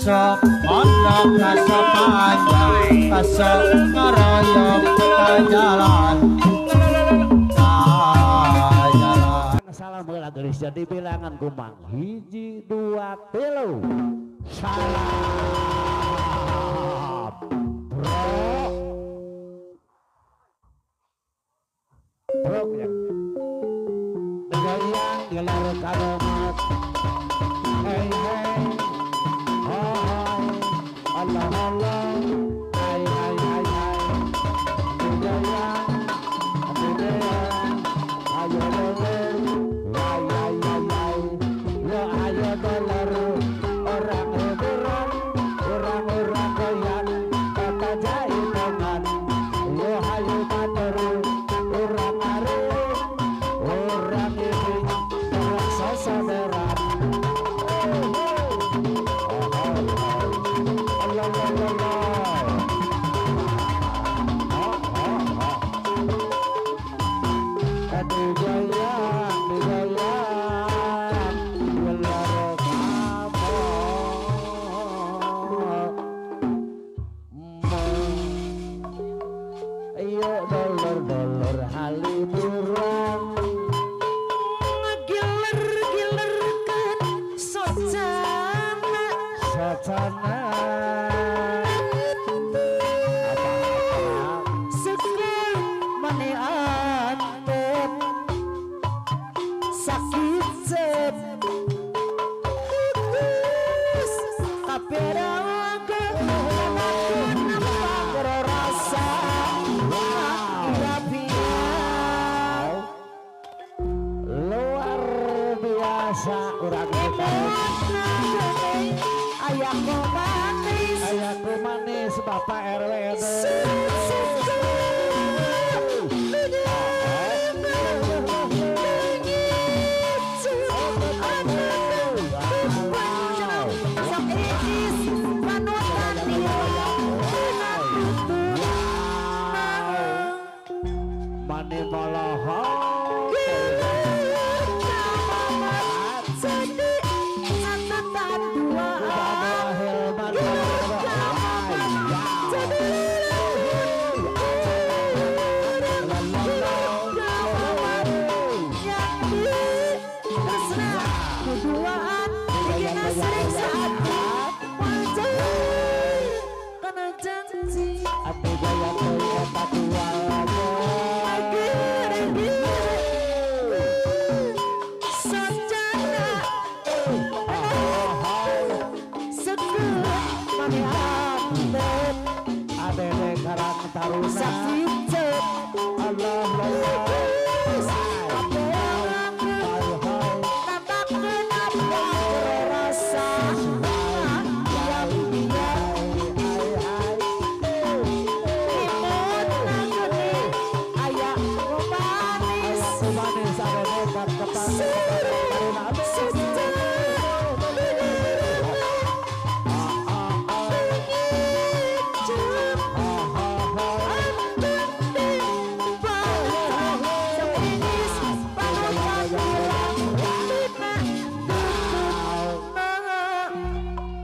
sok mondok ka sepanjang kasok ngaroyok ka jalan. Salam heula geulis jadi bilangan kumang 1 2 3 salam bro ya dengan gelar karomat hey hey hai Allah Allah hai hai hai hai budaya budaya ayo dolar ayo dolar orang heburan orang-orang goyang kata jaitangan yo hayu mater orang arep orang ini orang sasaberan Allah aduh goyang gelar kamu ayo dolar haliburan giler-gilerkan socana sekali mani antep sakit sep kapera ke nampak rasa luar biasa kurang kita ayahku manis Bapak RW mani molohong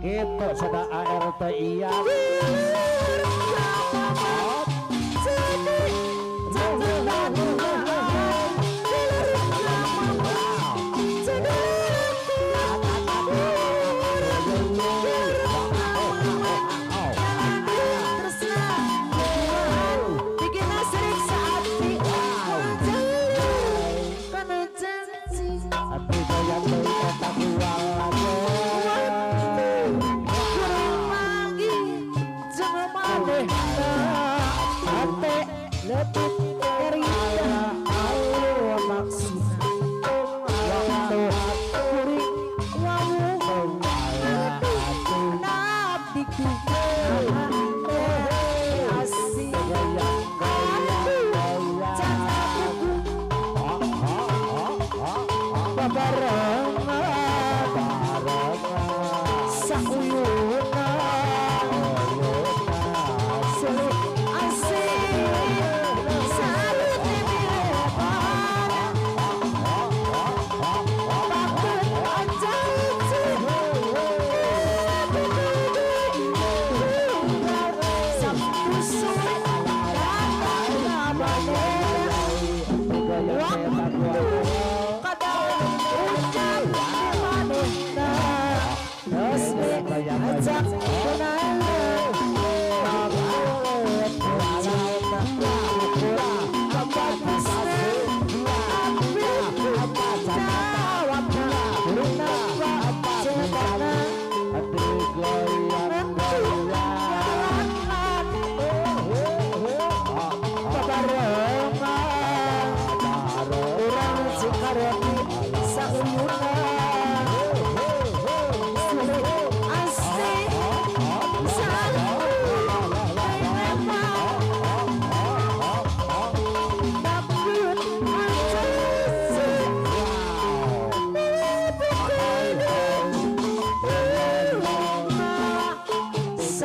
itu sudah ART iya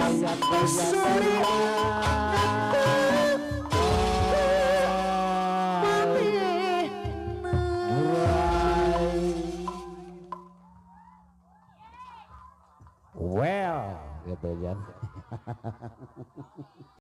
goyang well gitu ya.